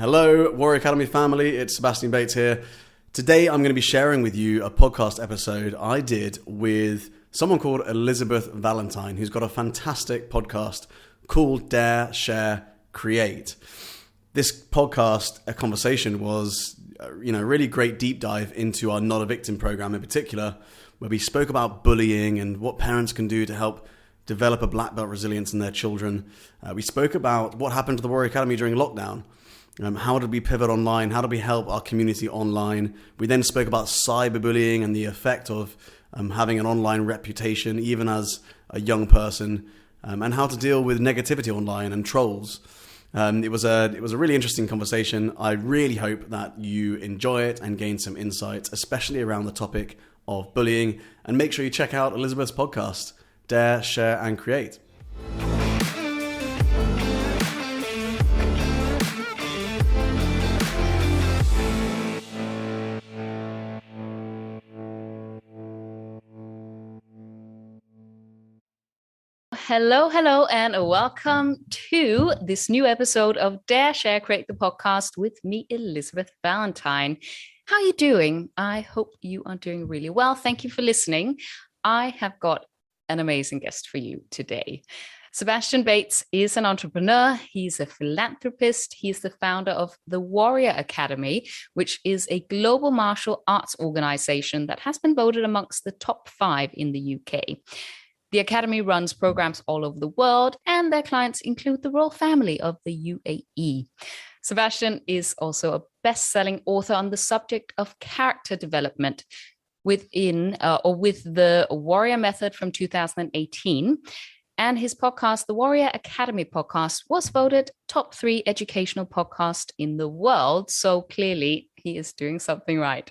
Hello, Warrior Academy family. It's Sebastian Bates here. Today, I'm going to be sharing with you a podcast episode I did with someone called Elisabeth Valentine, who's got a fantastic podcast called Dare, Share, Create. This podcast, a conversation, was a really great deep dive into our Not a Victim program in particular, where we spoke about bullying and what parents can do to help develop a black belt resilience in their children. We spoke about what happened to the Warrior Academy during lockdown. How did we pivot online? How did we help our community online? We then spoke about cyberbullying and the effect of having an online reputation, even as a young person, and how to deal with negativity online and trolls. It was a really interesting conversation. I really hope that you enjoy it and gain some insights, especially around the topic of bullying. And make sure you check out Elisabeth's podcast, Dare, Share, and Create. Hello, and welcome to this new episode of Dare, Share, Create, the podcast with me, Elisabeth Valentine. How are you doing? I hope you are doing really well. Thank you for listening. I have got an amazing guest for you today. Sebastian Bates is an entrepreneur. He's a philanthropist. He's the founder of the Warrior Academy, which is a global martial arts organization that has been voted amongst the top 5 in the UK. The Academy runs programs all over the world, and their clients include the royal family of the UAE. Sebastian is also a best-selling author on the subject of character development with the Warrior Method from 2018. And his podcast, the Warrior Academy podcast, was voted top 3 educational podcast in the world. So clearly he is doing something right.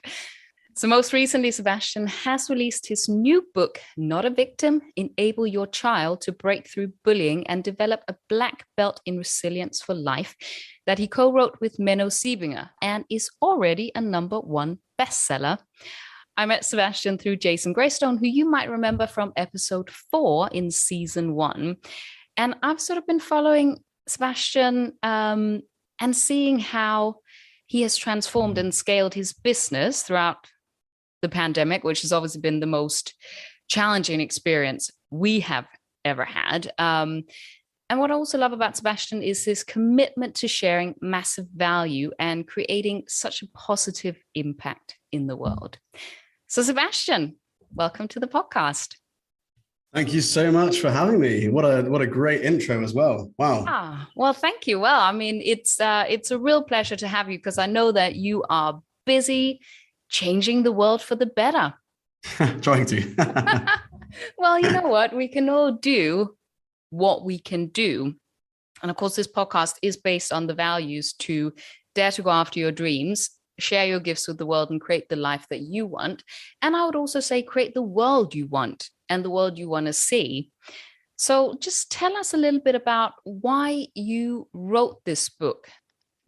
So most recently, Sebastian has released his new book, Not a Victim, Enable Your Child to Break Through Bullying and Develop a Black Belt in Resilience for Life, that he co-wrote with Menno Siebinger and is already a #1 bestseller. I met Sebastian through Jason Greystone, who you might remember from episode 4 in season 1. And I've sort of been following Sebastian and seeing how he has transformed and scaled his business throughout the pandemic, which has obviously been the most challenging experience we have ever had. And what I also love about Sebastian is his commitment to sharing massive value and creating such a positive impact in the world. So Sebastian, welcome to the podcast. Thank you so much for having me. What a great intro as well. Wow. Well, thank you. Well, I mean, it's a real pleasure to have you because I know that you are busy changing the world for the better. Trying to. Well, you know what? We can all do what we can do. And of course, this podcast is based on the values to dare to go after your dreams, share your gifts with the world, and create the life that you want. And I would also say create the world you want and the world you want to see. So just tell us a little bit about why you wrote this book,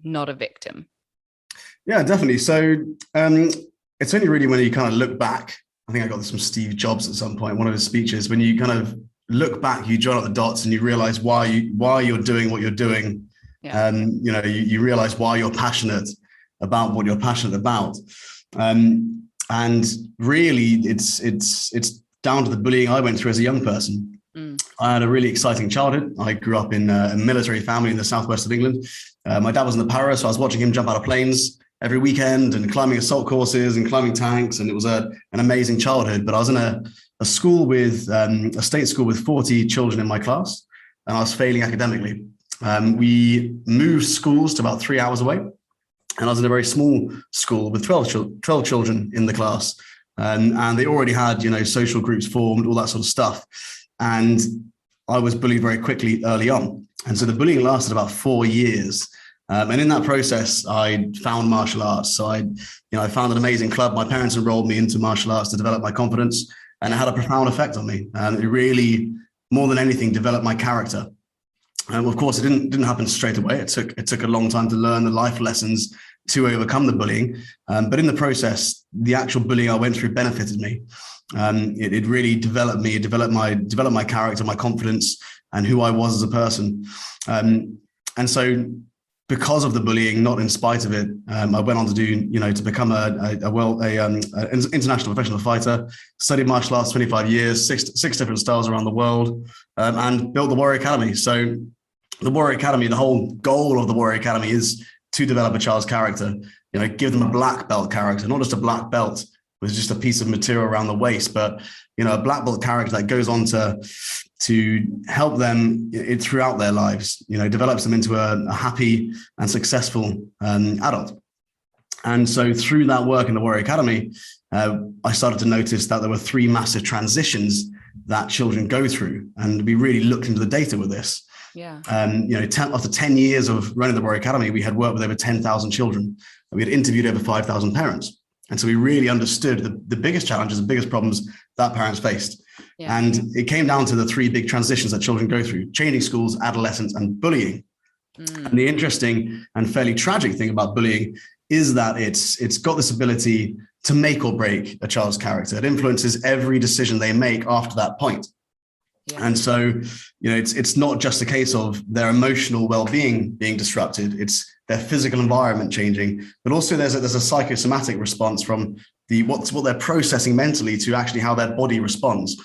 Not a Victim. Yeah, definitely. So it's only really when you kind of look back. I think I got this from Steve Jobs at some point, one of his speeches. When you kind of look back, you join up the dots and you realize why you're doing what you're doing. Yeah. You realize why you're passionate about what you're passionate about. And really, it's down to the bullying I went through as a young person. I had a really exciting childhood. I grew up in a military family in the southwest of England. My dad was in the para, so I was watching him jump out of planes every weekend and climbing assault courses and climbing tanks. And it was an amazing childhood. But I was in a school with a state school with 40 children in my class, and I was failing academically. We moved schools to about 3 hours away. And I was in a very small school with 12 children in the class. And they already had, social groups formed, all that sort of stuff. And I was bullied very quickly early on. And so the bullying lasted about 4 years. And in that process, I found martial arts. So I found an amazing club. My parents enrolled me into martial arts to develop my confidence, and it had a profound effect on me. And it really, more than anything, developed my character. Of course, it didn't happen straight away. It took a long time to learn the life lessons to overcome the bullying. But in the process, the actual bullying I went through benefited me. It really developed me. It developed my character, my confidence, and who I was as a person. And so because of the bullying, not in spite of it, I went on to do, to become an international professional fighter, studied martial arts 25 years, six different styles around the world, and built the Warrior Academy. So the Warrior Academy, the whole goal of the Warrior Academy is to develop a child's character, give them a black belt character, not just a black belt with just a piece of material around the waist, but, a black belt character that goes on to help them throughout their lives, develops them into a happy and successful adult. And so through that work in the Warrior Academy, I started to notice that there were three massive transitions that children go through. And we really looked into the data with this. Yeah. After 10 years of running the Warrior Academy, we had worked with over 10,000 children. We had interviewed over 5,000 parents. And so we really understood the biggest challenges, the biggest problems that parents faced. Yeah. And it came down to the three big transitions that children go through: changing schools, adolescence, and bullying. And the interesting and fairly tragic thing about bullying is that it's got this ability to make or break a child's character. It influences every decision they make after that point. Yeah. And so, it's not just a case of their emotional well-being being disrupted. It's their physical environment changing, but also there's a psychosomatic response from what they're processing mentally to actually how their body responds.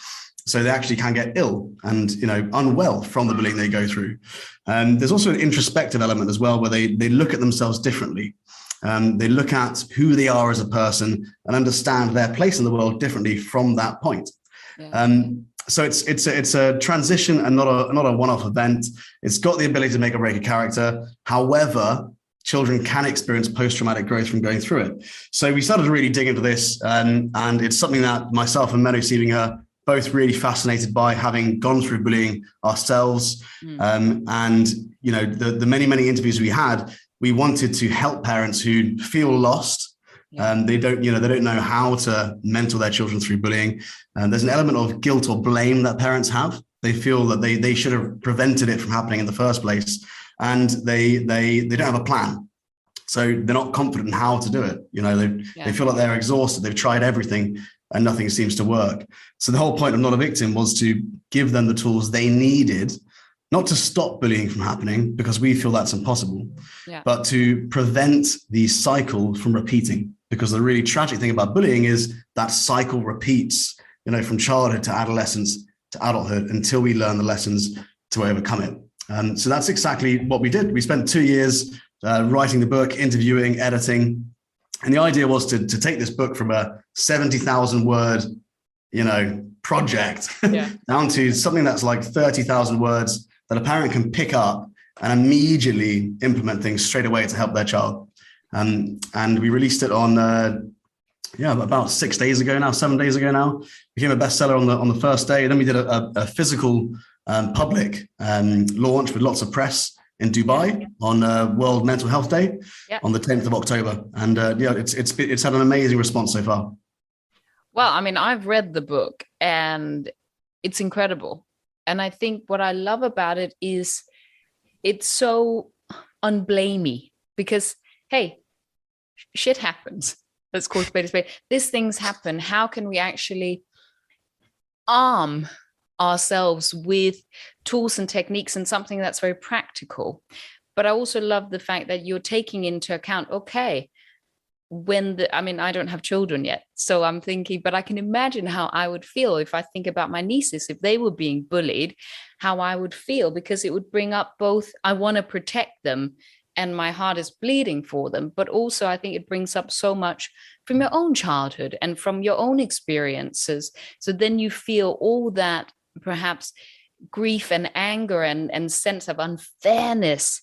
So they actually can get ill and, unwell from the bullying they go through. There's also an introspective element as well, where they look at themselves differently. They look at who they are as a person and understand their place in the world differently from that point. Yeah. So it's a transition and not a one-off event. It's got the ability to make or break a character. However, children can experience post-traumatic growth from going through it. So we started to really dig into this, and it's something that myself and Menno Siebinger both really fascinated by, having gone through bullying ourselves. And the many interviews we had, we wanted to help parents who feel lost. They don't know how to mentor their children through bullying. And there's an element of guilt or blame that parents have. They feel that they should have prevented it from happening in the first place, and they don't have a plan. So they're not confident in how to do it. They feel like they're exhausted. They've tried everything and nothing seems to work. So the whole point of Not a Victim was to give them the tools they needed, not to stop bullying from happening, because we feel that's impossible, but to prevent the cycle from repeating. Because the really tragic thing about bullying is that cycle repeats, from childhood to adolescence to adulthood, until we learn the lessons to overcome it. So that's exactly what we did. We spent 2 years writing the book, interviewing, editing. And the idea was to take this book from a 70,000 word, project down to something that's like 30,000 words that a parent can pick up and immediately implement things straight away to help their child. And we released it on, about 7 days ago now. Became a bestseller on the first day. And then we did a physical public launch with lots of press in Dubai on World Mental Health Day on the 10th of October. And it's had an amazing response so far. Well, I mean, I've read the book and it's incredible. And I think what I love about it is it's so unblamey, because, hey, shit happens. Let's call it spade a spade. These things happen. How can we actually arm ourselves with tools and techniques and something that's very practical? But I also love the fact that you're taking into account, okay, I don't have children yet, so I'm thinking, but I can imagine how I would feel if I think about my nieces, if they were being bullied, how I would feel, because it would bring up both, I want to protect them and my heart is bleeding for them, but also I think it brings up so much from your own childhood and from your own experiences. So then you feel all that perhaps grief and anger and sense of unfairness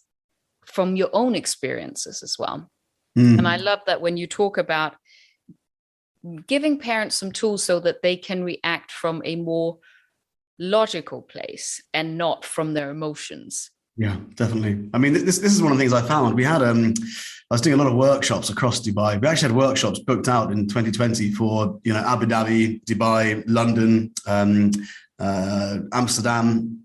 from your own experiences as well. And I love that when you talk about giving parents some tools so that they can react from a more logical place and not from their emotions. Yeah, definitely. I mean, this is one of the things I found. We had, I was doing a lot of workshops across Dubai. We actually had workshops booked out in 2020 for, Abu Dhabi, Dubai, London, Amsterdam,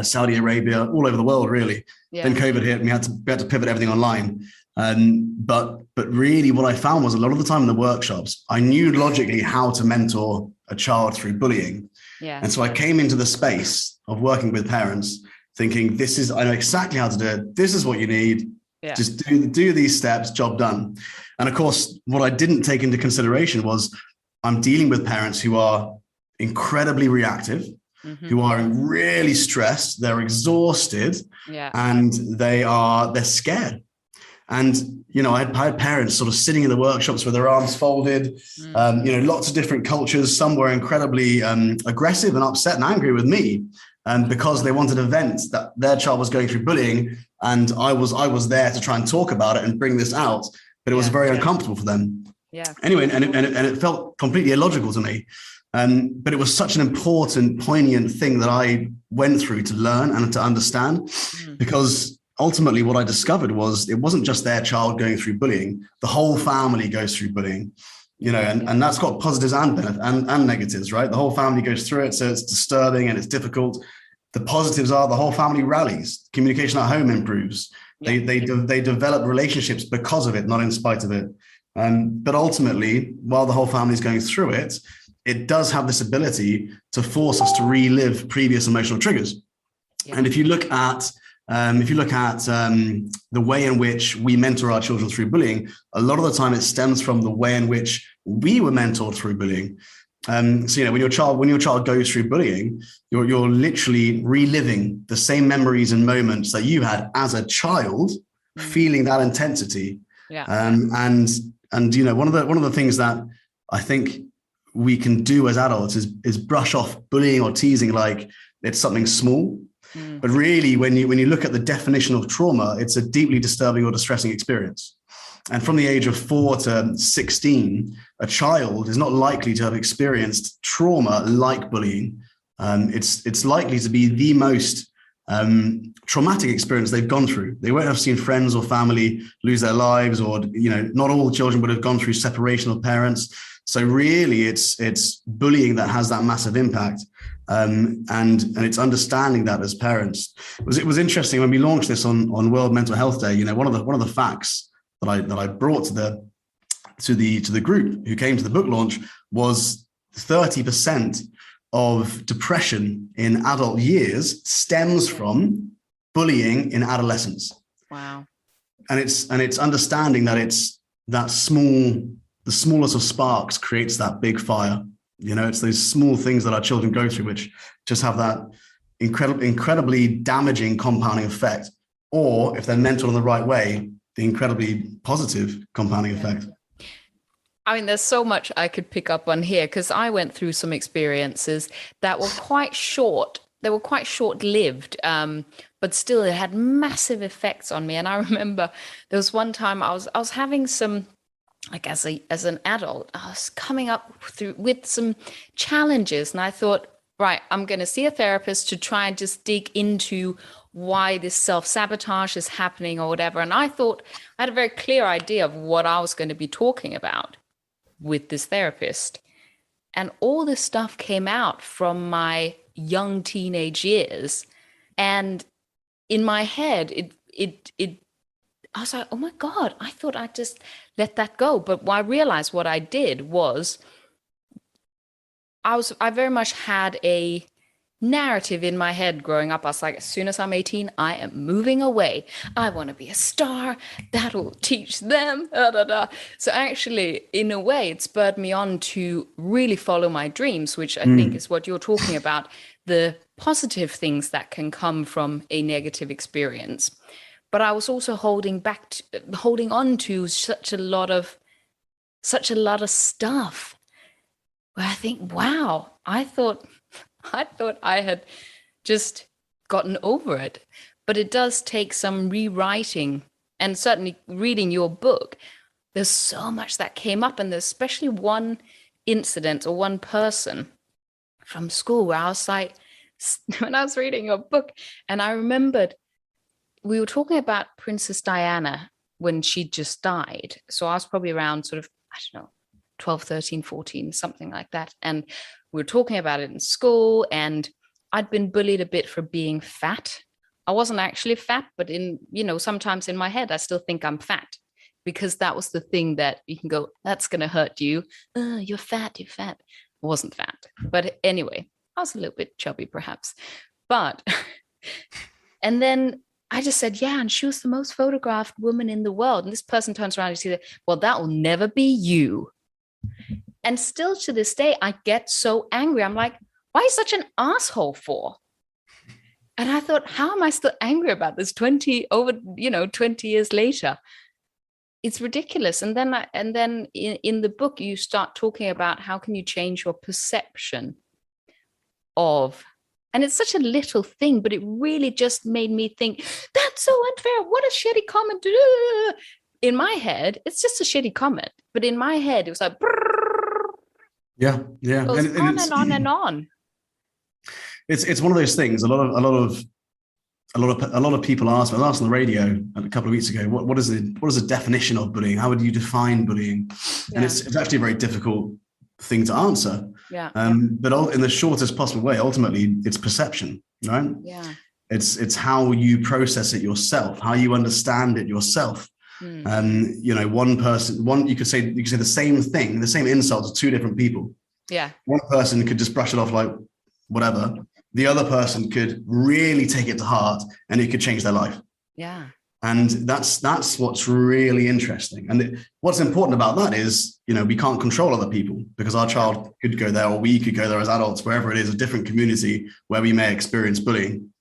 Saudi Arabia, all over the world, really. Yeah. Then COVID hit and we had to pivot everything online. But really what I found was a lot of the time in the workshops, I knew logically how to mentor a child through bullying. Yeah. And so I came into the space of working with parents thinking, I know exactly how to do it. This is what you need. Yeah. Just do these steps, job done. And of course, what I didn't take into consideration was I'm dealing with parents who are incredibly reactive, who are really stressed, they're exhausted, and they're scared. And, I had parents sort of sitting in the workshops with their arms folded, lots of different cultures. Some were incredibly aggressive and upset and angry with me because they wanted to vent that their child was going through bullying. And I was there to try and talk about it and bring this out, but it was very uncomfortable for them. Yeah. Anyway, and it felt completely illogical to me. But it was such an important, poignant thing that I went through to learn and to understand, because ultimately what I discovered was it wasn't just their child going through bullying. The whole family goes through bullying, and that's got positives and benefits and negatives, right? The whole family goes through it. So it's disturbing and it's difficult. The positives are the whole family rallies, communication at home improves. They develop relationships because of it, not in spite of it. But ultimately, while the whole family is going through it, it does have this ability to force us to relive previous emotional triggers. Yeah. And if you look at the way in which we mentor our children through bullying, a lot of the time it stems from the way in which we were mentored through bullying. So when your child goes through bullying, you're literally reliving the same memories and moments that you had as a child, feeling that intensity. Yeah. And one of the things that I think we can do as adults is brush off bullying or teasing like it's something small. But really, when you look at the definition of trauma, it's a deeply disturbing or distressing experience. And from the age of 4 to 16, a child is not likely to have experienced trauma like bullying. It's likely to be the most traumatic experience they've gone through. They won't have seen friends or family lose their lives, or not all children would have gone through separation of parents. So really, it's bullying that has that massive impact. And it's understanding that as parents. It was interesting when we launched this on World Mental Health Day. One of the facts that I brought to the group who came to the book launch was 30% of depression in adult years stems from bullying in adolescence. Wow. And it's understanding that it's that the smallest of sparks creates that big fire. It's those small things that our children go through, which just have that incredibly damaging compounding effect. Or if they're mentored in the right way, the incredibly positive compounding effect. I mean, there's so much I could pick up on here, because I went through some experiences that were quite short. They were quite short-lived, but still it had massive effects on me. And I remember there was one time I was having some, like as an adult, I was coming up with some challenges, and I thought, right, I'm going to see a therapist to try and just dig into why this self-sabotage is happening or whatever. And I thought I had a very clear idea of what I was going to be talking about with this therapist. And all this stuff came out from my young teenage years. And in my head, I was like, oh my God, I thought I'd just let that go. But I realized what I did was I very much had a narrative in my head growing up. I was like, as soon as I'm 18, I am moving away. I want to be a star. That'll teach them. So actually, in a way, it spurred me on to really follow my dreams, which I think is what you're talking about, the positive things that can come from a negative experience. But I was also holding on to such a lot of stuff where I think, wow, I thought I had just gotten over it. But it does take some rewriting, and certainly reading your book, there's so much that came up. And there's especially one incident or one person from school where I was like, when I was reading your book, and I remembered we were talking about Princess Diana when she just died. So I was probably around sort of, I don't know, 12, 13, 14, something like that. And we were talking about it in school, and I'd been bullied a bit for being fat. I wasn't actually fat, but sometimes in my head, I still think I'm fat, because that was the thing that you can go, that's going to hurt you. You're fat. I wasn't fat. But anyway, I was a little bit chubby perhaps. But, and then I just said, yeah, and she was the most photographed woman in the world. And this person turns around and says, well, that will never be you. And still to this day, I get so angry. I'm like, why are you such an asshole for? And I thought, how am I still angry about this 20 years later? It's ridiculous. And then in the book, you start talking about how can you change your perception of, and it's such a little thing, but it really just made me think, that's so unfair. What a shitty comment. In my head, it's just a shitty comment. But in my head, it was like, yeah. It goes on and on and on. It's one of those things. A lot of people ask me. I was asked on the radio a couple of weeks ago, what is the definition of bullying? How would you define bullying? Yeah. And it's actually a very difficult thing to answer. Yeah. But in the shortest possible way, ultimately, it's perception, right? Yeah. It's how you process it yourself, how you understand it yourself. One person, you could say the same thing, the same insult to two different people. Yeah. One person could just brush it off like whatever. The other person could really take it to heart, and it could change their life. Yeah. And that's what's really interesting. And what's important about that is, we can't control other people, because our child could go there, or we could go there as adults, wherever it is, a different community where we may experience bullying.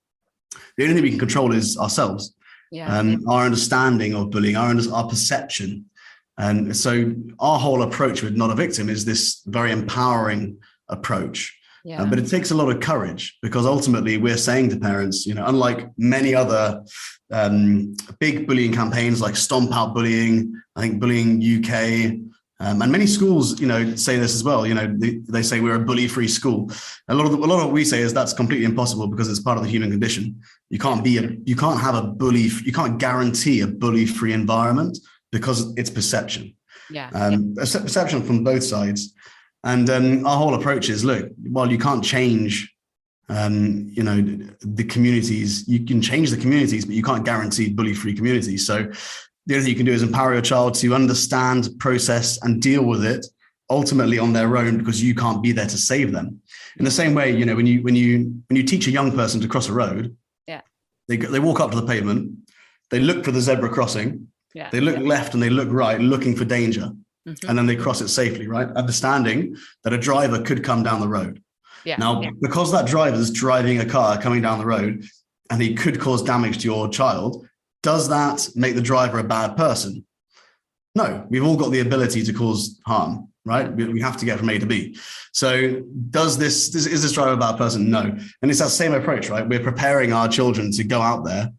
The only thing we can control is ourselves, our understanding of bullying, our perception. And so our whole approach with Not a Victim is this very empowering approach. Yeah. But it takes a lot of courage, because ultimately we're saying to parents, unlike many other big bullying campaigns like Stomp Out Bullying, I think Bullying UK, and many schools, say this as well. They say we're a bully-free school. A lot of what we say is that's completely impossible, because it's part of the human condition. You can't guarantee a bully-free environment, because it's perception. Yeah. Perception from both sides. And our whole approach is, look, while you can't change, the communities, you can change the communities, but you can't guarantee bully-free communities. So the only thing you can do is empower your child to understand, process, and deal with it ultimately on their own, because you can't be there to save them. In the same way, when you teach a young person to cross a road, they walk up to the pavement, they look for the zebra crossing, they look left and they look right, looking for danger. And then they cross it safely, right? Understanding that a driver could come down the road. Because that driver is driving a car coming down the road, and he could cause damage to your child, does that make the driver a bad person? No, we've all got the ability to cause harm, right? We have to get from A to B. So is this driver a bad person? No. And it's that same approach, right? We're preparing our children to go out there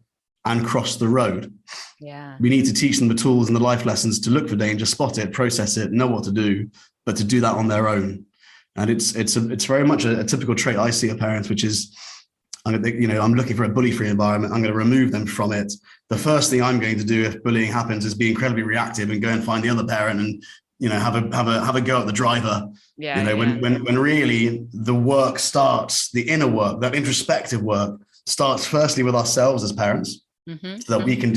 and cross the road. Yeah. We need to teach them the tools and the life lessons to look for danger, spot it, process it, know what to do, but to do that on their own. And it's very much a typical trait I see of parents, which is, I'm looking for a bully-free environment. I'm going to remove them from it. The first thing I'm going to do if bullying happens is be incredibly reactive and go and find the other parent and, have a go at the driver. When really the work starts, the inner work, that introspective work starts firstly with ourselves as parents. So that we can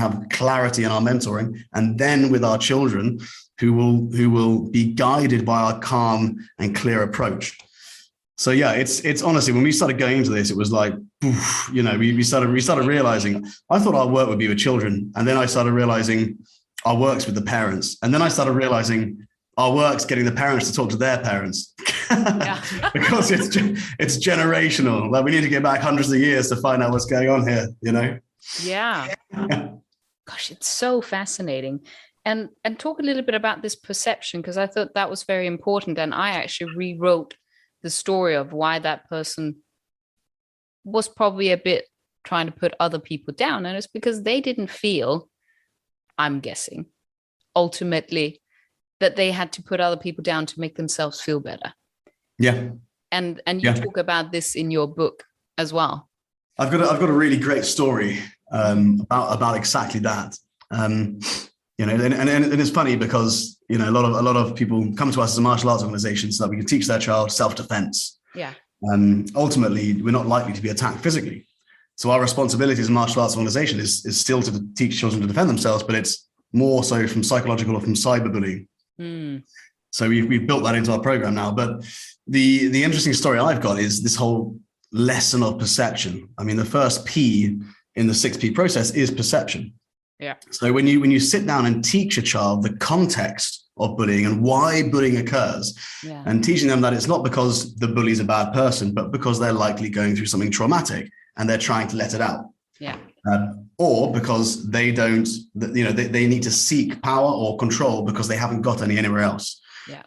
have clarity in our mentoring, and then with our children who will be guided by our calm and clear approach. So it's honestly, when we started going into this, it was like, we started realizing, I thought our work would be with children, and then I started realizing our work's with the parents, and then I started realizing our work's getting the parents to talk to their parents. Because it's generational. Like, we need to get back hundreds of years to find out what's going on here, Yeah. Gosh, it's so fascinating. And talk a little bit about this perception, because I thought that was very important. And I actually rewrote the story of why that person was probably a bit trying to put other people down. And it's because they didn't feel, I'm guessing, ultimately, that they had to put other people down to make themselves feel better. Yeah. And you talk about this in your book as well. I've got a really great story about exactly that. And it's funny because a lot of people come to us as a martial arts organization so that we can teach their child self-defense. Yeah. Ultimately, we're not likely to be attacked physically. So our responsibility as a martial arts organization is still to teach children to defend themselves, but it's more so from psychological or from cyberbullying. So we've built that into our program now. But the interesting story I've got is this whole lesson of perception. I mean, the first P in the 6P process is perception. Yeah. So when you sit down and teach a child the context of bullying and why bullying occurs, and teaching them that it's not because the bully's a bad person, but because they're likely going through something traumatic and they're trying to let it out. Yeah. Or because they don't, they need to seek power or control because they haven't got any anywhere else. Yeah.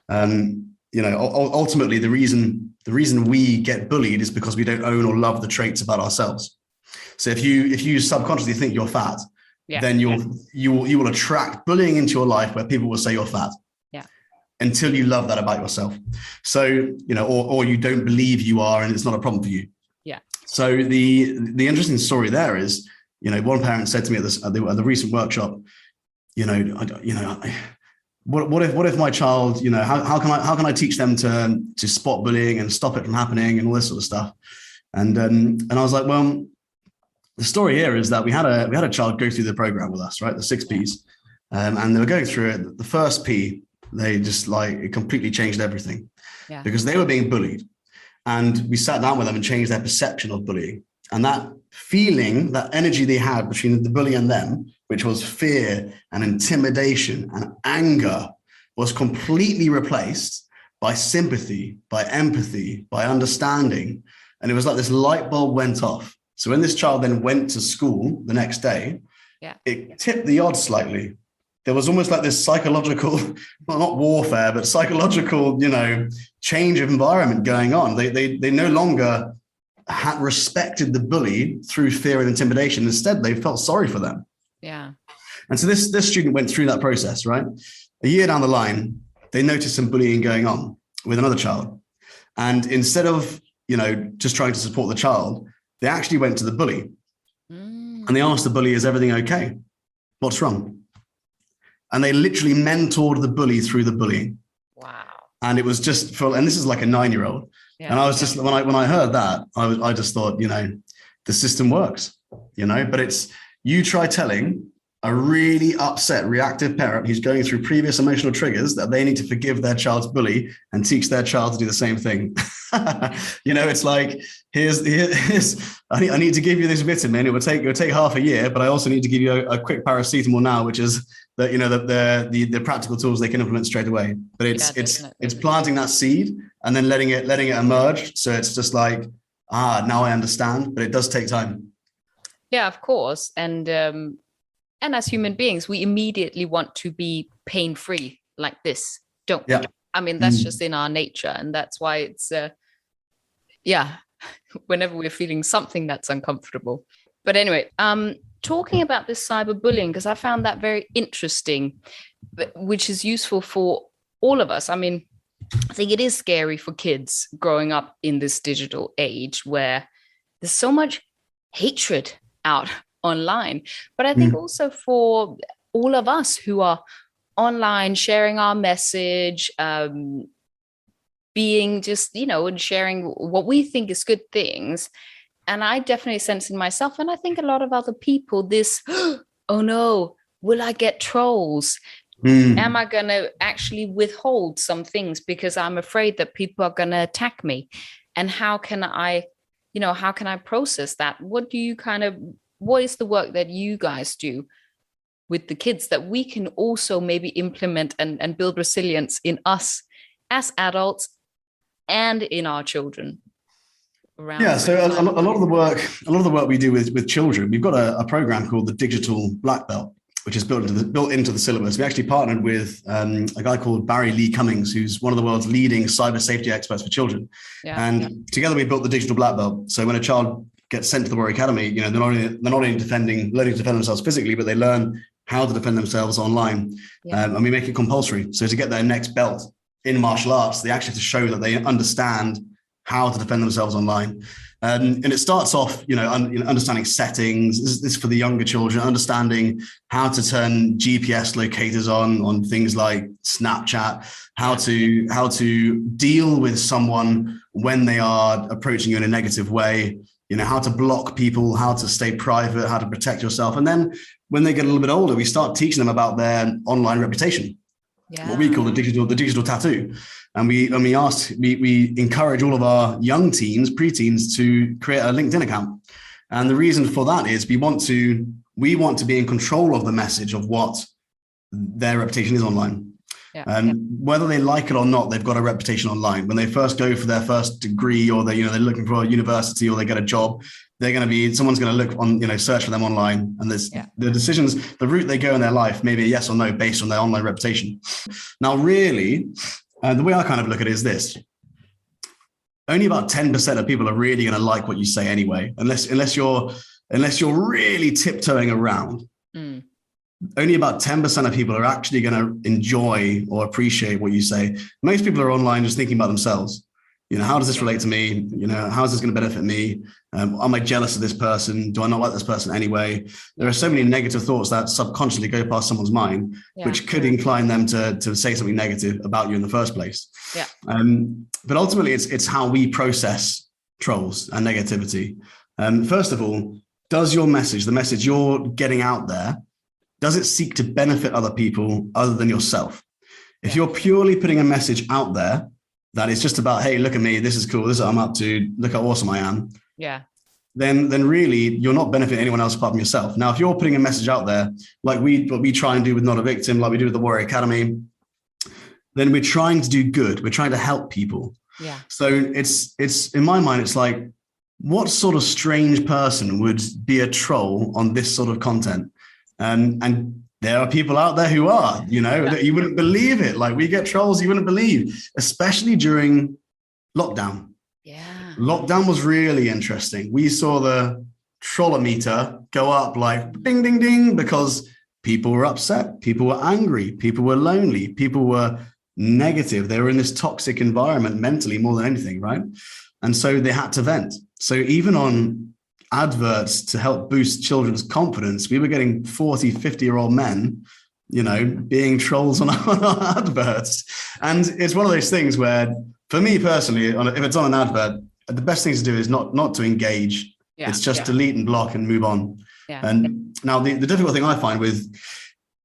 Ultimately, the reason we get bullied is because we don't own or love the traits about ourselves. So if you subconsciously think you're fat, then you will attract bullying into your life where people will say you're fat. Yeah. Until you love that about yourself. So, or you don't believe you are, and it's not a problem for you. Yeah. So the interesting story there is, one parent said to me at the recent workshop, what if my child, how can I teach them to spot bullying and stop it from happening and all this sort of stuff? And I was like, well, the story here is that we had a child go through the program with us, right? The 6 Ps, and they were going through it. The first P, they just it completely changed everything, because they were being bullied, and we sat down with them and changed their perception of bullying. And that feeling, that energy they had between the bully and them, which was fear and intimidation and anger, was completely replaced by sympathy, by empathy, by understanding. And it was like this light bulb went off. So when this child then went to school the next day, it tipped the odds slightly. There was almost like this psychological, well, not warfare, but psychological, change of environment going on. They no longer had respected the bully through fear and intimidation. Instead, they felt sorry for them. Yeah. And so this student went through that process, right? A year down the line, they noticed some bullying going on with another child. And instead of, just trying to support the child, they actually went to the bully and they asked the bully, is everything okay? What's wrong? And they literally mentored the bully through the bullying. Wow. And it was just and this is like a 9-year-old. Yeah, and I was just, when I heard that, I just thought, the system works, but it's, you try telling a really upset, reactive parent who's going through previous emotional triggers that they need to forgive their child's bully and teach their child to do the same thing. It's like, here's I need to give you this vitamin. It will take half a year, but I also need to give you a quick paracetamol now, which is the practical tools they can implement straight away. But it's planting that seed and then letting it emerge. So it's just like, now I understand, but it does take time. Yeah, of course. And as human beings, we immediately want to be pain-free like this, don't we? I mean, that's just in our nature. And that's why it's, whenever we're feeling something that's uncomfortable. But anyway, talking about this cyberbullying, because I found that very interesting, which is useful for all of us. I mean, I think it is scary for kids growing up in this digital age where there's so much hatred out online. But I think also for all of us who are online, sharing our message, being just, and sharing what we think is good things. And I definitely sense in myself, and I think a lot of other people, this, oh no, will I get trolls? Am I going to actually withhold some things because I'm afraid that people are going to attack me? And how can I process that? What is the work that you guys do with the kids that we can also maybe implement and build resilience in us as adults and in our children? So a lot of the work we do with children, we've got a program called the Digital Black Belt, which is built into the syllabus. We actually partnered with a guy called Barry Lee Cummings, who's one of the world's leading cyber safety experts for children. Together we built the Digital Black Belt. So when a child gets sent to the Warrior Academy, they're not only learning to defend themselves physically, but they learn how to defend themselves online. And we make it compulsory. So to get their next belt in martial arts, they actually have to show that they understand how to defend themselves online. And it starts off, understanding settings. This is for the younger children, understanding how to turn GPS locators on things like Snapchat, how to deal with someone when they are approaching you in a negative way, how to block people, how to stay private, how to protect yourself. And then when they get a little bit older, we start teaching them about their online reputation, what we call the digital tattoo. And we encourage all of our young teens, preteens, to create a LinkedIn account And the reason for that is we want to be in control of the message of what their reputation is online. Whether they like it or not, they've got a reputation online. When they first go for their first degree, or they're looking for a university, or they get a job, someone's going to look on, search for them online. And there's the decisions, the route they go in their life, maybe a yes or no based on their online reputation. Now, really, the way I kind of look at it is this: only about 10% of people are really going to like what you say anyway, unless you're really tiptoeing around. Only about 10% of people are actually going to enjoy or appreciate what you say. Most people are online just thinking about themselves. How does this relate to me? How is this going to benefit me? Am I jealous of this person? Do I not like this person anyway? There are so many negative thoughts that subconsciously go past someone's mind, which could incline them to say something negative about you in the first place. But ultimately, it's how we process trolls and negativity. First of all, does your message, the message you're getting out there, does it seek to benefit other people other than yourself? If you're purely putting a message out there that is just about, hey, look at me, this is cool, this is what I'm up to, look how awesome I am. Then really you're not benefiting anyone else apart from yourself. Now, if you're putting a message out there, like what we try and do with Not a Victim, like we do with the Warrior Academy, then we're trying to do good. We're trying to help people. So it's in my mind, it's like, what sort of strange person would be a troll on this sort of content? And there are people out there who are, that you wouldn't believe it. Like, we get trolls you wouldn't believe, especially during lockdown. Lockdown was really interesting. We saw the trollometer go up like ding, ding, ding, because people were upset. People were angry. People were lonely. People were negative. They were in this toxic environment mentally more than anything, right? And so they had to vent. So even on adverts to help boost children's confidence, we were getting 40, 50-year-old men, being trolls on our adverts. And it's one of those things where, for me personally, if it's on an advert, the best thing to do is not to engage. It's just delete and block and move on. And now the difficult thing I find with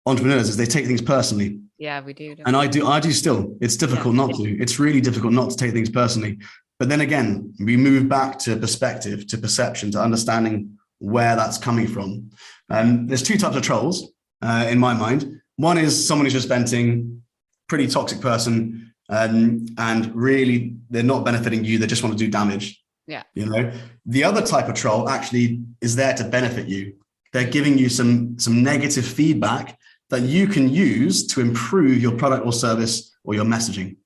entrepreneurs is they take things personally. We do. And I do still. It's difficult not to. It's really difficult not to take things personally. But then again, we move back to perspective, to perception, to understanding where that's coming from. There's two types of trolls in my mind. One is someone who's just venting, pretty toxic person, and really they're not benefiting you. They just want to do damage. The other type of troll actually is there to benefit you. They're giving you some negative feedback that you can use to improve your product or service or your messaging.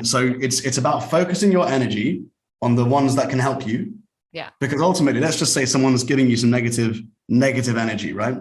So it's about focusing your energy on the ones that can help you. Because ultimately, let's just say someone's giving you some negative energy, right?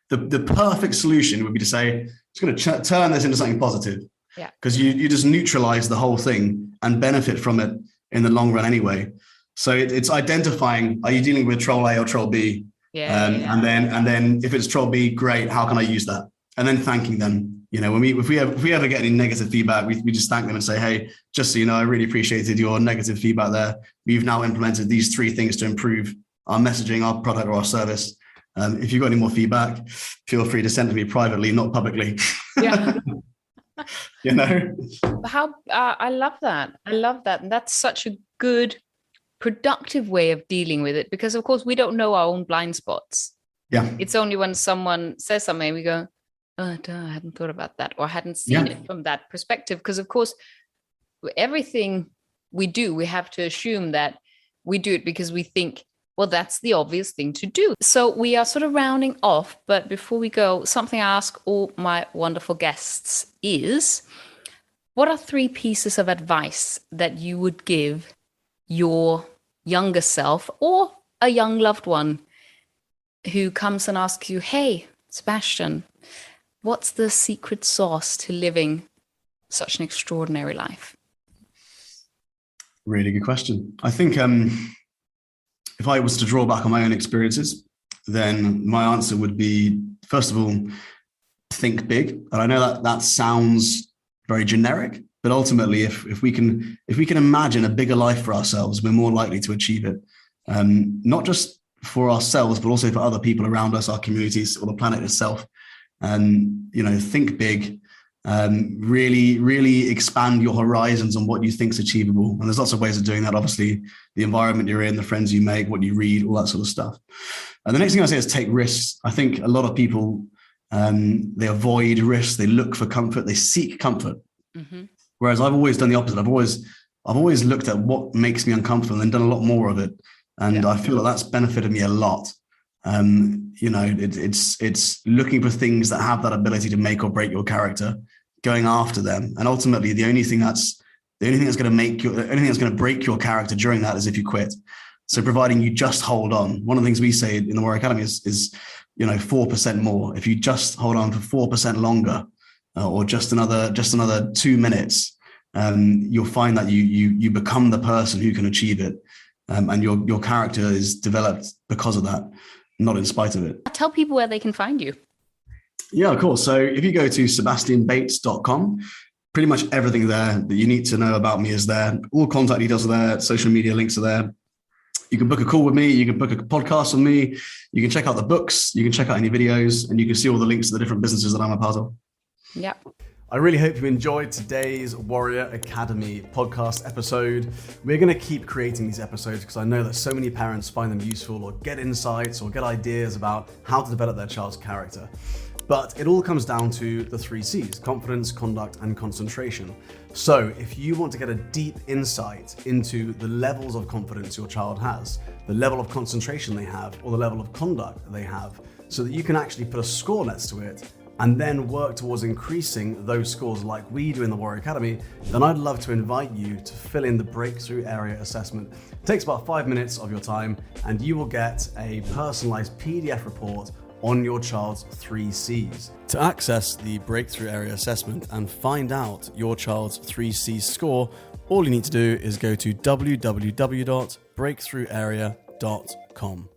The perfect solution would be to say, it's going to turn this into something positive. Because you just neutralize the whole thing and benefit from it in the long run anyway. So it's identifying, are you dealing with troll A or troll B? And then if it's troll B, great, how can I use that? And then thanking them. If we ever get any negative feedback, we just thank them and say, hey, just so you know, I really appreciated your negative feedback there. We've now implemented these 3 things to improve our messaging, our product, or our service. If you've got any more feedback, feel free to send to me privately, not publicly. How I love that. And that's such a good, productive way of dealing with it, because of course we don't know our own blind spots. It's only when someone says something we go, oh, I hadn't thought about that, or I hadn't seen it from that perspective. Because of course, everything we do, we have to assume that we do it because we think, well, that's the obvious thing to do. So we are sort of rounding off. But before we go, something I ask all my wonderful guests is, what are 3 pieces of advice that you would give your younger self or a young loved one who comes and asks you, hey, Sebastian, what's the secret sauce to living such an extraordinary life? Really good question. I think if I was to draw back on my own experiences, then my answer would be, first of all, think big. And I know that sounds very generic, but ultimately, if we can imagine a bigger life for ourselves, we're more likely to achieve it. Not just for ourselves, but also for other people around us, our communities, or the planet itself. Think big. really expand your horizons on what you think is achievable. And there's lots of ways of doing that. Obviously, the environment you're in, the friends you make, what you read, all that sort of stuff. And the next thing I say is take risks. I think a lot of people, they avoid risks. They look for comfort. They seek comfort. Mm-hmm. Whereas I've always done the opposite. I've always looked at what makes me uncomfortable and done a lot more of it. And I feel like that's benefited me a lot. It's looking for things that have that ability to make or break your character, going after them. And ultimately, the only thing that's going to break your character during that is if you quit. So providing you just hold on. One of the things we say in the Warrior Academy is 4% more. If you just hold on for 4% longer, or just another 2 minutes, you'll find that you become the person who can achieve it. And your character is developed because of that, not in spite of it. Tell people where they can find you. Yeah, of course. So if you go to sebastianbates.com, pretty much everything there that you need to know about me is there. All contact details are there. Social media links are there. You can book a call with me. You can book a podcast with me. You can check out the books. You can check out any videos, and you can see all the links to the different businesses that I'm a part of. Yeah. I really hope you enjoyed today's Warrior Academy podcast episode. We're going to keep creating these episodes because I know that so many parents find them useful or get insights or get ideas about how to develop their child's character. But it all comes down to the 3 C's: confidence, conduct, and concentration. So if you want to get a deep insight into the levels of confidence your child has, the level of concentration they have, or the level of conduct they have, so that you can actually put a score next to it, and then work towards increasing those scores like we do in the Warrior Academy, then I'd love to invite you to fill in the Breakthrough Area Assessment. It takes about 5 minutes of your time, and you will get a personalized PDF report on your child's 3 C's. To access the Breakthrough Area Assessment and find out your child's 3 C's score, all you need to do is go to www.breakthrougharea.com.